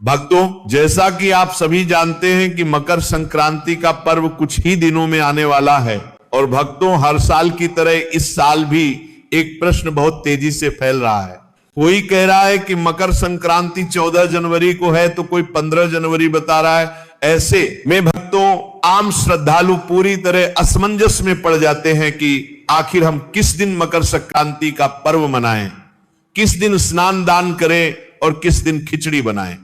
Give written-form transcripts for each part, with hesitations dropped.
भक्तों, जैसा कि आप सभी जानते हैं कि मकर संक्रांति का पर्व कुछ ही दिनों में आने वाला है और भक्तों, हर साल की तरह इस साल भी एक प्रश्न बहुत तेजी से फैल रहा है। कोई कह रहा है कि मकर संक्रांति 14 जनवरी को है तो कोई 15 जनवरी बता रहा है। ऐसे में भक्तों, आम श्रद्धालु पूरी तरह असमंजस में पड़ जाते हैं कि आखिर हम किस दिन मकर संक्रांति का पर्व मनाएं, किस दिन स्नान दान करें और किस दिन खिचड़ी बनाएं।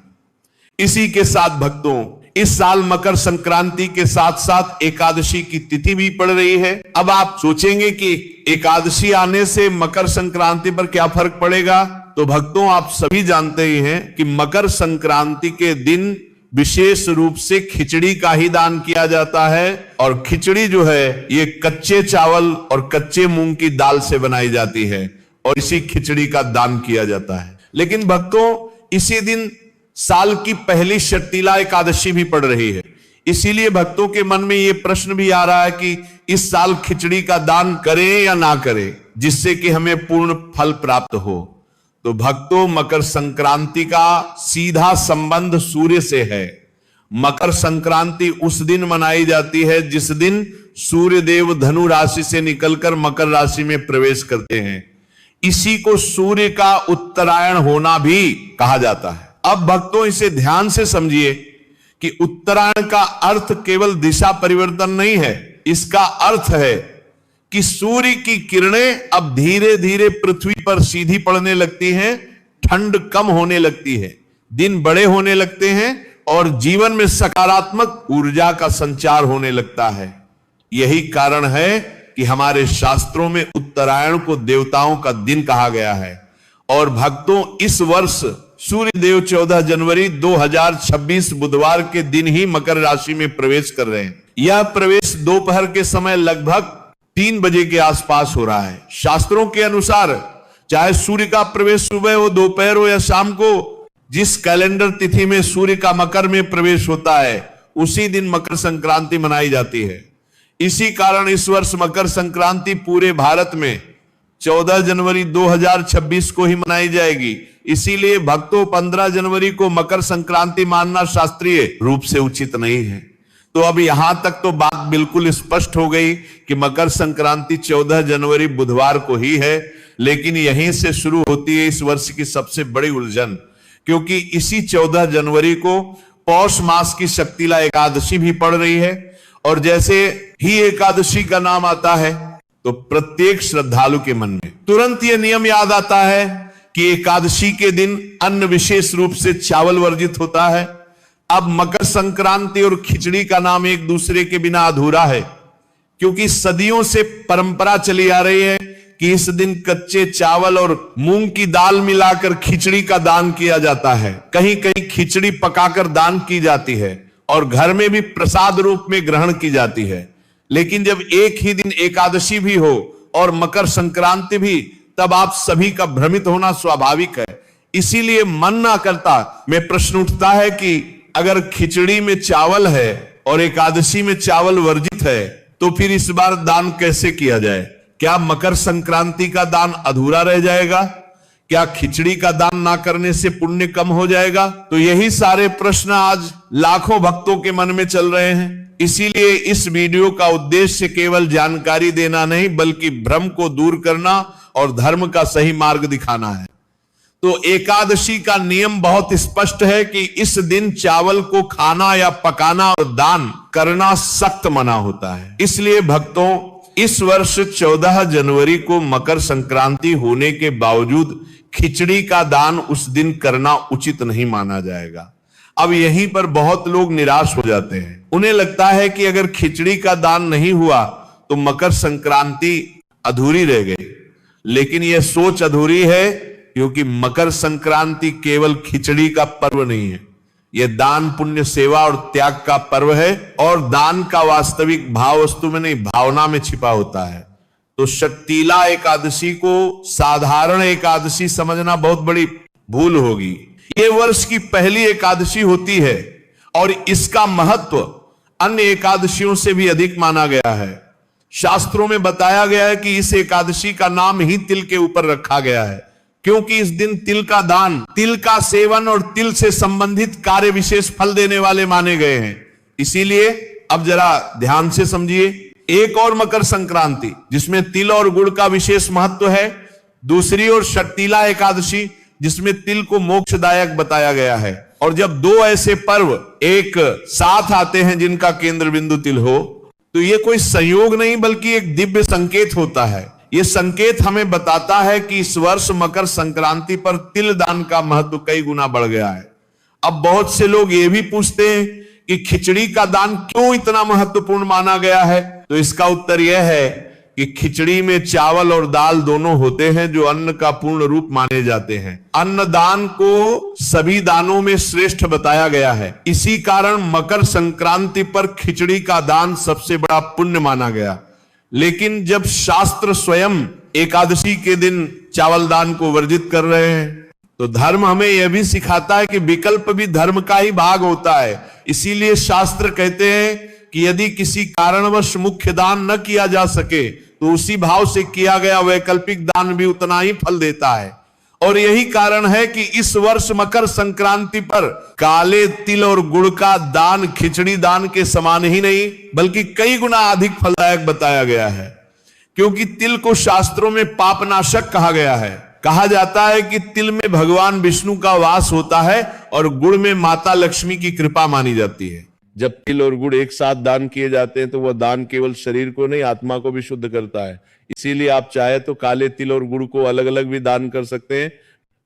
इसी के साथ भक्तों, इस साल मकर संक्रांति के साथ साथ एकादशी की तिथि भी पड़ रही है। अब आप सोचेंगे कि एकादशी आने से मकर संक्रांति पर क्या फर्क पड़ेगा, तो भक्तों, आप सभी जानते ही हैं कि मकर संक्रांति के दिन विशेष रूप से खिचड़ी का ही दान किया जाता है और खिचड़ी जो है ये कच्चे चावल और कच्चे मूंग की दाल से बनाई जाती है और इसी खिचड़ी का दान किया जाता है। लेकिन भक्तों, इसी दिन साल की पहली शर्तीला एकादशी भी पड़ रही है, इसीलिए भक्तों के मन में यह प्रश्न भी आ रहा है कि इस साल खिचड़ी का दान करें या ना करें, जिससे कि हमें पूर्ण फल प्राप्त हो। तो भक्तों, मकर संक्रांति का सीधा संबंध सूर्य से है। मकर संक्रांति उस दिन मनाई जाती है जिस दिन सूर्य देव धनु राशि से निकलकर मकर राशि में प्रवेश करते हैं। इसी को सूर्य का उत्तरायण होना भी कहा जाता है। अब भक्तों, इसे ध्यान से समझिए कि उत्तरायण का अर्थ केवल दिशा परिवर्तन नहीं है, इसका अर्थ है कि सूर्य की किरणें अब धीरे धीरे पृथ्वी पर सीधी पड़ने लगती हैं, ठंड कम होने लगती है, दिन बड़े होने लगते हैं और जीवन में सकारात्मक ऊर्जा का संचार होने लगता है। यही कारण है कि हमारे शास्त्रों में उत्तरायण को देवताओं का दिन कहा गया है। और भक्तों, इस वर्ष सूर्य देव 14 जनवरी 2026 बुधवार के दिन ही मकर राशि में प्रवेश कर रहे हैं। यह प्रवेश दोपहर के समय लगभग 3 बजे के आसपास हो रहा है। शास्त्रों के अनुसार चाहे सूर्य का प्रवेश सुबह हो, दोपहर हो या शाम को, जिस कैलेंडर तिथि में सूर्य का मकर में प्रवेश होता है उसी दिन मकर संक्रांति मनाई जाती है। इसी कारण इस वर्ष मकर संक्रांति पूरे भारत में 14 जनवरी 2026 को ही मनाई जाएगी। इसीलिए भक्तों, 15 जनवरी को मकर संक्रांति मानना शास्त्रीय रूप से उचित नहीं है। तो अब यहां तक तो बात बिल्कुल स्पष्ट हो गई कि मकर संक्रांति 14 जनवरी बुधवार को ही है। लेकिन यहीं से शुरू होती है इस वर्ष की सबसे बड़ी उलझन, क्योंकि इसी 14 जनवरी को पौष मास की शक्तिला एकादशी भी पड़ रही है और जैसे ही एकादशी का नाम आता है तो प्रत्येक श्रद्धालु के मन में तुरंत यह नियम याद आता है कि एकादशी के दिन अन्न विशेष रूप से चावल वर्जित होता है। अब मकर संक्रांति और खिचड़ी का नाम एक दूसरे के बिना अधूरा है, क्योंकि सदियों से परंपरा चली आ रही है कि इस दिन कच्चे चावल और मूंग की दाल मिलाकर खिचड़ी का दान किया जाता है। कहीं कहीं खिचड़ी पकाकर दान की जाती है और घर में भी प्रसाद रूप में ग्रहण की जाती है। लेकिन जब एक ही दिन एकादशी भी हो और मकर संक्रांति भी, तब आप सभी का भ्रमित होना स्वाभाविक है। इसीलिए मन ना करता में प्रश्न उठता है कि अगर खिचड़ी में चावल है और एकादशी में चावल वर्जित है तो फिर इस बार दान कैसे किया जाए? क्या मकर संक्रांति का दान अधूरा रह जाएगा? क्या खिचड़ी का दान ना करने से पुण्य कम हो जाएगा? तो यही सारे प्रश्न आज लाखों भक्तों के मन में चल रहे हैं। इसीलिए इस वीडियो का उद्देश्य केवल जानकारी देना नहीं, बल्कि भ्रम को दूर करना और धर्म का सही मार्ग दिखाना है। तो एकादशी का नियम बहुत स्पष्ट है कि इस दिन चावल को खाना या पकाना और दान करना सख्त मना होता है। इसलिए भक्तों, इस वर्ष 14 जनवरी को मकर संक्रांति होने के बावजूद खिचड़ी का दान उस दिन करना उचित नहीं माना जाएगा। अब यहीं पर बहुत लोग निराश हो जाते हैं। उन्हें लगता है कि अगर खिचड़ी का दान नहीं हुआ तो मकर संक्रांति अधूरी रह गई। लेकिन यह सोच अधूरी है, क्योंकि मकर संक्रांति केवल खिचड़ी का पर्व नहीं है, यह दान पुण्य सेवा और त्याग का पर्व है। और दान का वास्तविक भाव वस्तु में नहीं, भावना में छिपा होता है। तो शक्तिला एकादशी को साधारण एकादशी समझना बहुत बड़ी भूल होगी। यह वर्ष की पहली एकादशी होती है और इसका महत्व अन्य एकादशियों से भी अधिक माना गया है। शास्त्रों में बताया गया है कि इस एकादशी का नाम ही तिल के ऊपर रखा गया है, क्योंकि इस दिन तिल का दान, तिल का सेवन और तिल से संबंधित कार्य विशेष फल देने वाले माने गए हैं। इसीलिए अब जरा ध्यान से समझिए, एक और मकर संक्रांति जिसमें तिल और गुड़ का विशेष महत्व है, दूसरी ओर षटतिला एकादशी जिसमें तिल को मोक्षदायक बताया गया है। और जब दो ऐसे पर्व एक साथ आते हैं जिनका केंद्र बिंदु तिल हो, तो ये कोई संयोग नहीं बल्कि एक दिव्य संकेत होता है। ये संकेत हमें बताता है कि इस वर्ष मकर संक्रांति पर तिल दान का महत्व कई गुना बढ़ गया है। अब बहुत से लोग ये भी पूछते हैं कि खिचड़ी का दान क्यों इतना महत्वपूर्ण माना गया है, तो इसका उत्तर यह है कि खिचड़ी में चावल और दाल दोनों होते हैं जो अन्न का पूर्ण रूप माने जाते हैं। अन्न दान को सभी दानों में श्रेष्ठ बताया गया है। इसी कारण मकर संक्रांति पर खिचड़ी का दान सबसे बड़ा पुण्य माना गया। लेकिन जब शास्त्र स्वयं एकादशी के दिन चावल दान को वर्जित कर रहे हैं, तो धर्म हमें यह भी सिखाता है कि विकल्प भी धर्म का ही भाग होता है। इसीलिए शास्त्र कहते हैं कि यदि किसी कारणवश मुख्य दान न किया जा सके तो उसी भाव से किया गया वैकल्पिक दान भी उतना ही फल देता है। और यही कारण है कि इस वर्ष मकर संक्रांति पर काले तिल और गुड़ का दान खिचड़ी दान के समान ही नहीं बल्कि कई गुना अधिक फलदायक बताया गया है। क्योंकि तिल को शास्त्रों में पापनाशक कहा गया है। कहा जाता है कि तिल में भगवान विष्णु का वास होता है और गुड़ में माता लक्ष्मी की कृपा मानी जाती है। जब तिल और गुड़ एक साथ दान किए जाते हैं तो वह दान केवल शरीर को नहीं आत्मा को भी शुद्ध करता है। इसीलिए आप चाहे तो काले तिल और गुड़ को अलग अलग भी दान कर सकते हैं,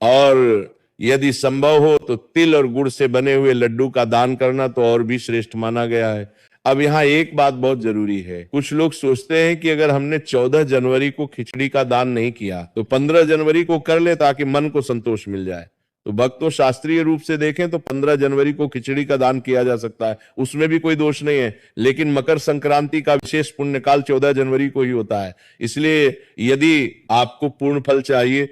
और यदि संभव हो तो तिल और गुड़ से बने हुए लड्डू का दान करना तो और भी श्रेष्ठ माना गया है। अब यहाँ एक बात बहुत जरूरी है। कुछ लोग सोचते हैं कि अगर हमने 14 जनवरी को खिचड़ी का दान नहीं किया तो 15 जनवरी को कर ले ताकि मन को संतोष मिल जाए। तो भक्तों, शास्त्रीय रूप से देखें तो 15 जनवरी को खिचड़ी का दान किया जा सकता है, उसमें भी कोई दोष नहीं है। लेकिन मकर संक्रांति का विशेष पुण्यकाल 14 जनवरी को ही होता है। इसलिए यदि आपको पूर्ण फल चाहिए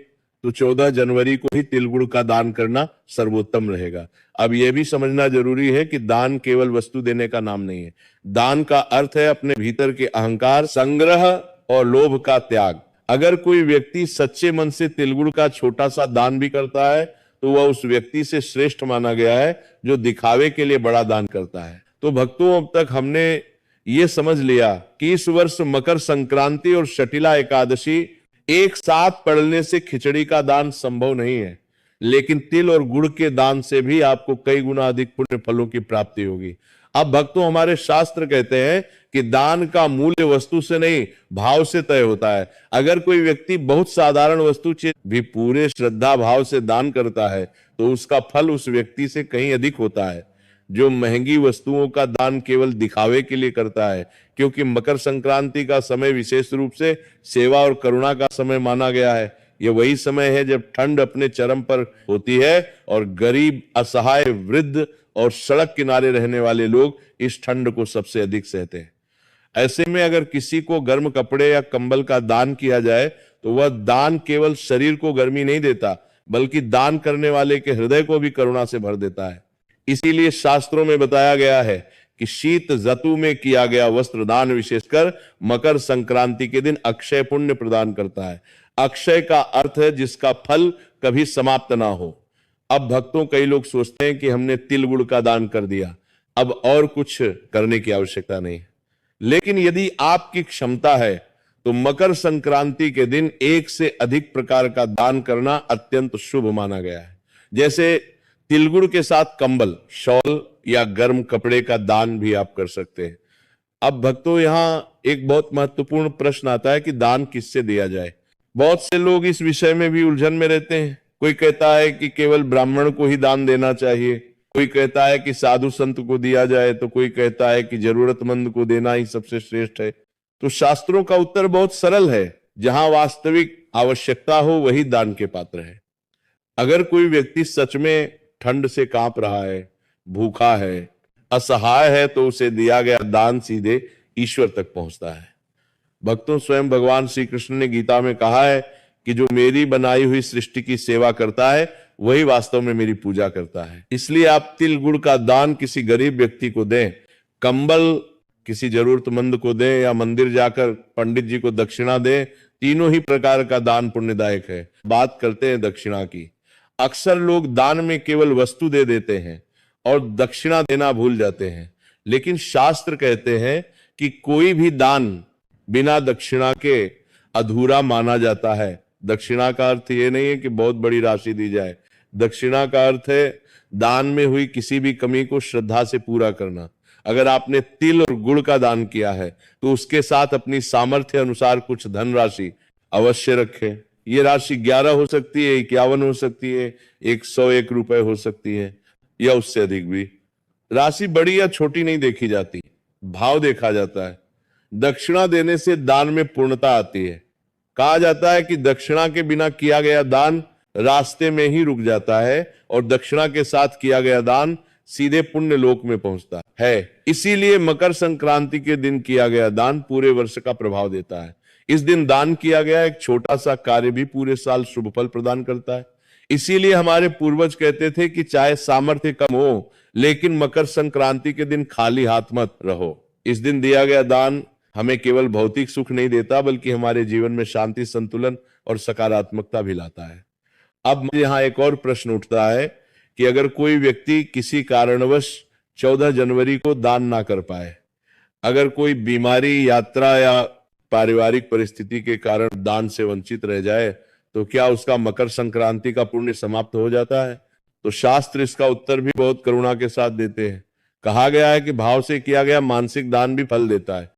तो 14 जनवरी को ही तिल गुड़ का दान करना सर्वोत्तम रहेगा। अब यह भी समझना जरूरी है कि दान केवल वस्तु देने का नाम नहीं है। दान का अर्थ है अपने भीतर के अहंकार, संग्रह और लोभ का त्याग। अगर कोई व्यक्ति सच्चे मन से तिल गुड़ का छोटा सा दान भी करता है तो वह उस व्यक्ति से श्रेष्ठ माना गया है जो दिखावे के लिए बड़ा दान करता है। तो भक्तों, अब तक हमने ये समझ लिया कि इस वर्ष मकर संक्रांति और षटतिला एकादशी एक साथ पड़ने से खिचड़ी का दान संभव नहीं है, लेकिन तिल और गुड़ के दान से भी आपको कई गुना अधिक पुण्य फलों की प्राप्ति होगी। अब भक्तों, हमारे शास्त्र कहते हैं कि दान का मूल्य वस्तु से नहीं भाव से तय होता है। अगर कोई व्यक्ति बहुत साधारण वस्तु भी पूरे श्रद्धा भाव से दान करता है तो उसका फल उस व्यक्ति से कहीं अधिक होता है जो महंगी वस्तुओं का दान केवल दिखावे के लिए करता है। क्योंकि मकर संक्रांति का समय विशेष रूप से सेवा और करुणा का समय माना गया है। यह वही समय है जब ठंड अपने चरम पर होती है और गरीब, असहाय, वृद्ध और सड़क किनारे रहने वाले लोग इस ठंड को सबसे अधिक सहते हैं। ऐसे में अगर किसी को गर्म कपड़े या कंबल का दान किया जाए तो वह दान केवल शरीर को गर्मी नहीं देता बल्कि दान करने वाले के हृदय को भी करुणा से भर देता है। इसीलिए शास्त्रों में बताया गया है कि शीत ऋतु में किया गया वस्त्र दान विशेषकर मकर संक्रांति के दिन अक्षय पुण्य प्रदान करता है। अक्षय का अर्थ है जिसका फल कभी समाप्त ना हो। अब भक्तों, कई लोग सोचते हैं कि हमने तिल गुड़ का दान कर दिया, अब और कुछ करने की आवश्यकता नहीं। लेकिन यदि आपकी क्षमता है तो मकर संक्रांति के दिन एक से अधिक प्रकार का दान करना अत्यंत शुभ माना गया है। जैसे तिलगुड़ के साथ कंबल, शॉल या गर्म कपड़े का दान भी आप कर सकते हैं। अब भक्तों, यहाँ एक बहुत महत्वपूर्ण प्रश्न आता है कि दान किससे दिया जाए। बहुत से लोग इस विषय में भी उलझन में रहते हैं। कोई कहता है कि केवल ब्राह्मण को ही दान देना चाहिए, कोई कहता है कि साधु संत को दिया जाए, तो कोई कहता है कि जरूरतमंद को देना ही सबसे श्रेष्ठ है। तो शास्त्रों का उत्तर बहुत सरल है, जहां वास्तविक आवश्यकता हो वही दान के पात्र है। अगर कोई व्यक्ति सच में ठंड से कांप रहा है, भूखा है, असहाय है, तो उसे दिया गया दान सीधे ईश्वर तक पहुंचता है। भक्तों, स्वयं भगवान श्री कृष्ण ने गीता में कहा है कि जो मेरी बनाई हुई सृष्टि की सेवा करता है वही वास्तव में मेरी पूजा करता है। इसलिए आप तिल गुड़ का दान किसी गरीब व्यक्ति को दें, कंबल किसी जरूरतमंद को दें या मंदिर जाकर पंडित जी को दक्षिणा दें, तीनों ही प्रकार का दान पुण्यदायक है। बात करते हैं दक्षिणा की। अक्सर लोग दान में केवल वस्तु दे देते हैं और दक्षिणा देना भूल जाते हैं, लेकिन शास्त्र कहते हैं कि कोई भी दान बिना दक्षिणा के अधूरा माना जाता है। दक्षिणा का अर्थ ये नहीं है कि बहुत बड़ी राशि दी जाए। दक्षिणा का अर्थ है दान में हुई किसी भी कमी को श्रद्धा से पूरा करना। अगर आपने तिल और गुड़ का दान किया है तो उसके साथ अपनी सामर्थ्य अनुसार कुछ धनराशि अवश्य रखें। ये राशि 11 हो सकती है, 51 हो सकती है, 101 रुपए हो सकती है या उससे अधिक भी। राशि बड़ी या छोटी नहीं देखी जाती, भाव देखा जाता है। दक्षिणा देने से दान में पूर्णता आती है। कहा जाता है कि दक्षिणा के बिना किया गया दान रास्ते में ही रुक जाता है और दक्षिणा के साथ किया गया दान सीधे पुण्य लोक में पहुंचता है। इसीलिए मकर संक्रांति के दिन किया गया दान पूरे वर्ष का प्रभाव देता है। इस दिन दान किया गया एक छोटा सा कार्य भी पूरे साल शुभ फल प्रदान करता है। इसीलिए हमारे पूर्वज कहते थे कि चाहे सामर्थ्य कम हो, लेकिन मकर संक्रांति के दिन खाली हाथ मत रहो। इस दिन दिया गया दान हमें केवल भौतिक सुख नहीं देता, बल्कि हमारे जीवन में शांति, संतुलन और सकारात्मकता भी लाता है। अब यहाँ एक और प्रश्न उठता है कि अगर कोई व्यक्ति किसी कारणवश 14 जनवरी को दान ना कर पाए, अगर कोई बीमारी, यात्रा या पारिवारिक परिस्थिति के कारण दान से वंचित रह जाए, तो क्या उसका मकर संक्रांति का पुण्य समाप्त हो जाता है? तो शास्त्र इसका उत्तर भी बहुत करुणा के साथ देते हैं। कहा गया है कि भाव से किया गया मानसिक दान भी फल देता है।